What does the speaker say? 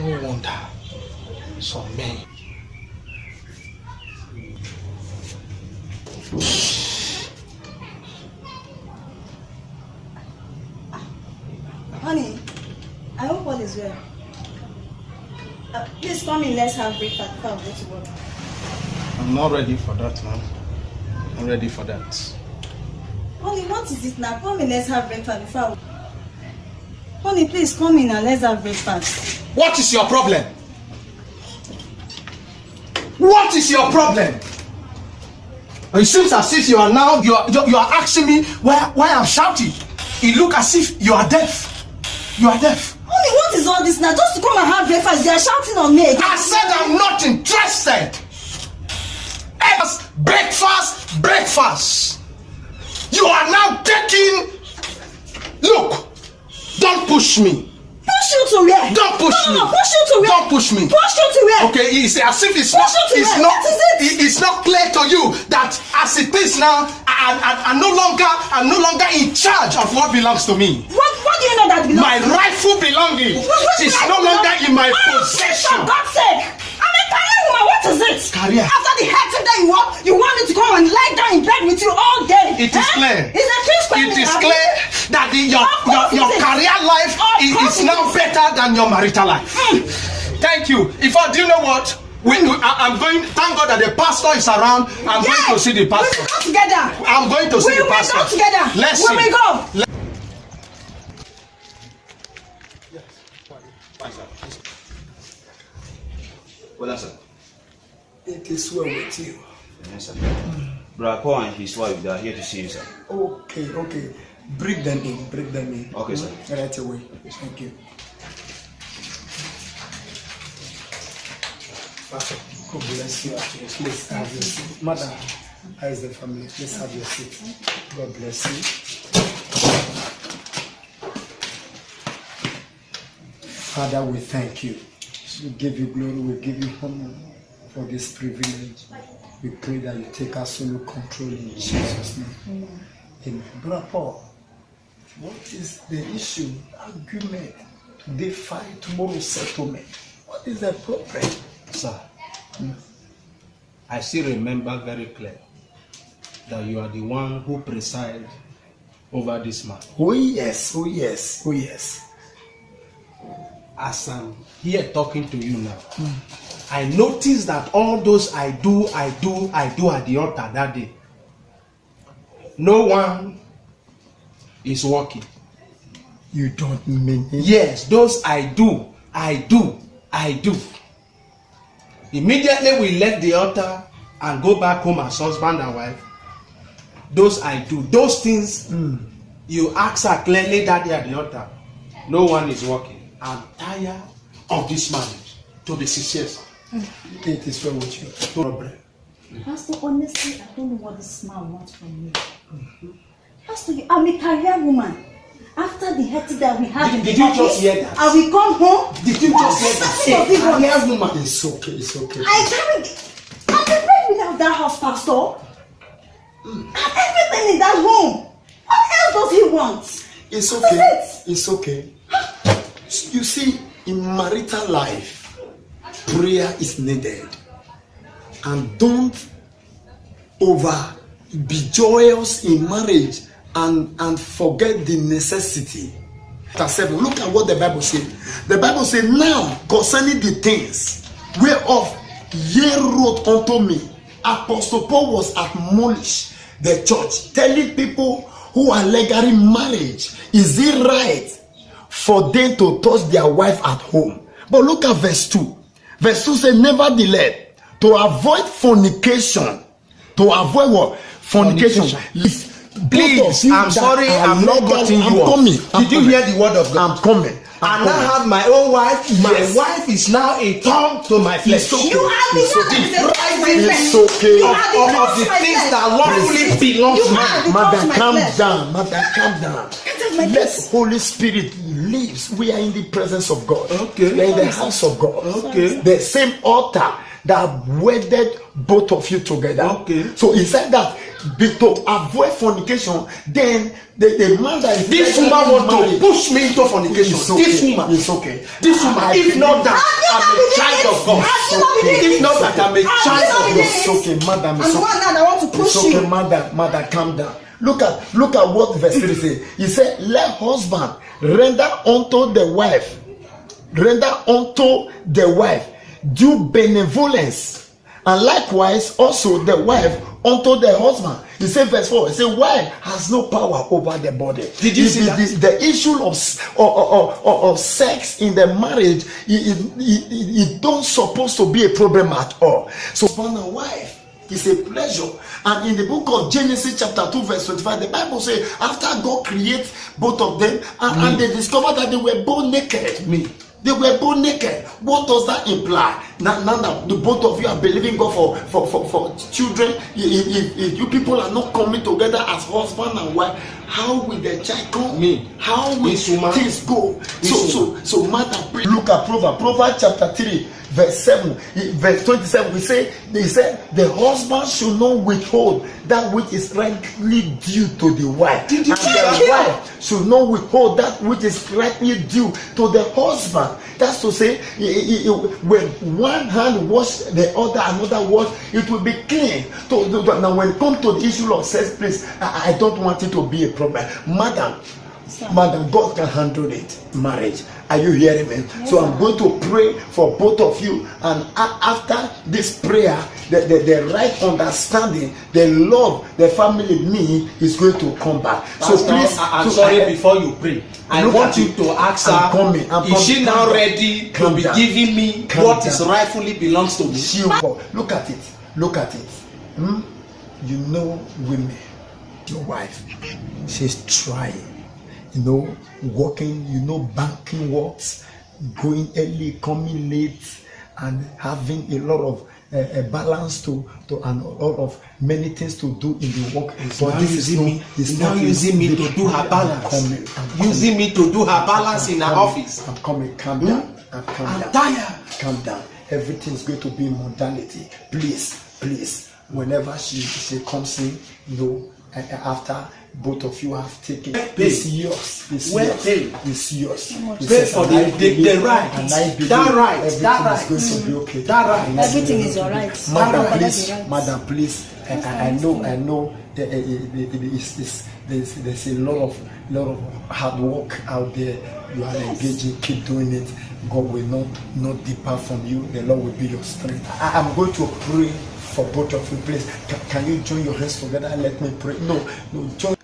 No wonder some men. Honey, I hope all is well. Please come in, let's have breakfast before I go to work. I'm not ready for that, man. I'm ready for that. Honey, what is it now? Come in, let's have breakfast before I... Honey, please come in and let's have breakfast. What is your problem? What is your problem? It seems as if you are now you are asking me why I'm shouting. It looks as if you are deaf. You are deaf. Honey, what is all this now? Just to come and have breakfast, they are shouting on me again. I said I'm not interested. Breakfast. You are now taking. Look, don't push me. Push you to where? Don't push me. No, push you to where? Don't push me. Push you to where? Okay, it's as if it's push not. You to It's where? not. What is it? It's not clear to you that as it is now, I'm no longer in charge of what belongs to me. What do you know that belongs? My rightful belonging is no longer in my possession. For God's sake! I'm a career woman. What is it? Career. After the hectic that you want me to come and lie down in bed with you all day. It is clear. Is the truth? It is clear that your career life is now better than your marital life. Thank you. In fact, do you know what? I'm going. Thank God that the pastor is around. I'm going to see the pastor. We will go together. I'm going to see the pastor. We will go together. Let's see. When we go. Well, sir. It is well with you. Yes, sir. Brother Paul and his wife, they are here to see you, sir. Okay. Bring them in. Okay, sir. Right away. Thank you. God bless you. Please have your seat. Madam, how is the family? Please have your seat. God bless you. Father, we thank you. We give you glory, we give you honor for this privilege. We pray that you take absolute control in Jesus' name. Amen. Brother Paul, what is the issue? Argument. Today fight, tomorrow settlement. What is the problem? Sir, I still remember very clear that you are the one who presides over this man. Oh yes. As I'm here talking to you now, I noticed that all those I do at the altar that day, no one is working. You don't mean it? Yes, those I do. Immediately we left the altar and go back home as husband and wife. Those I do. Those things you ask her clearly that day at the altar. No one is working. I'm tired of this marriage. To be sincere. It is well with you. Pastor, honestly, I don't know what this man wants from me. Pastor, I'm a career woman. After the hectic that we had in the office, you just hear that? I will come home. Did you just hear that? Career woman. It's okay. I'm the breadwinner of that house, Pastor. And everything in that home. What else does he want? It's okay. You see, in marital life, prayer is needed. And don't be joyous in marriage and forget the necessity. Chapter 7, look at what the Bible says. The Bible says, now concerning the things whereof ye wrote unto me, Apostle Paul was admonished the church, telling people who are legally married, is it right for them to touch their wife at home? But look at verse 2. Verse 2 says, nevertheless, to avoid fornication. To avoid what? Fornication. Please, I'm sorry, I'm not cutting you off. Did you hear the word of God? I'm coming. I now have my own wife. My wife is now a thorn to my flesh. It's okay. You are the one that is It's okay. Of the things that lawfully belong to me. Madam, calm down. Let Holy Spirit lives. We are in the presence of God. Okay. We are in the house of God. Okay. The same altar that wedded both of you together. Okay. So he said that to avoid fornication, then the man that is This woman want to push me into fornication. It's okay. This woman. It's okay. This woman. If not that, I'm a child of God. If not that, I'm a child of God. It's okay, madam. I'm It's the okay. one now that want to push It's okay, you. mother, calm down. Look at what verse 3 says. He said, let husband render unto the wife due benevolence, and likewise also the wife unto the husband. He said, verse 4, he said, wife has no power over the body. Did you see that? The issue of sex in the marriage, it don't supposed to be a problem at all. So husband and wife, it's a pleasure. And in the book of Genesis chapter 2 verse 25, the Bible says after God creates both of them and they discovered that they were both naked. They were both naked. What does that imply? Now that the both of you are believing God for children, if you people are not coming together as husband and wife, how will the child come? How will things go? So mother, please look at Proverbs chapter 3 verse 7, verse 27. They said the husband should not withhold that which is rightly due to the wife, and the wife should not withhold that which is rightly due to the husband. That's to say, when one hand wash the other, another wash, it will be clean. Now, when it comes to the issue of sex, please, I don't want it to be a problem, madam. God can handle it. Marriage. Are you hearing me? Yes, so I'm going to pray for both of you, and after this prayer, the right understanding, the love the family need is going to come back. Pastor, so please, I'm sorry, before you pray, I want you to ask her, is she now ready to be giving me what is rightfully belongs to me? Look at it. You know women, your wife, she's trying. Working, banking works, going early, coming late, and having a lot of a balance to and a lot of many things to do in the work. But this is now using me to do her balance. Using me to do her balance in her office. I'm coming. Calm down. I'm tired. Calm down. Everything's going to be modality. Please. Whenever she comes in, after both of you have taken, it's yours. It's yours. Pay for the right. That right. Everything is going to be okay. That right. Everything is alright. Madam, please. I know there's a lot of hard work out there. You are engaging. Keep doing it. God will not depart from you. The Lord will be your strength. I'm going to pray for both of you. Please, can you join your hands together and let me pray? No, join.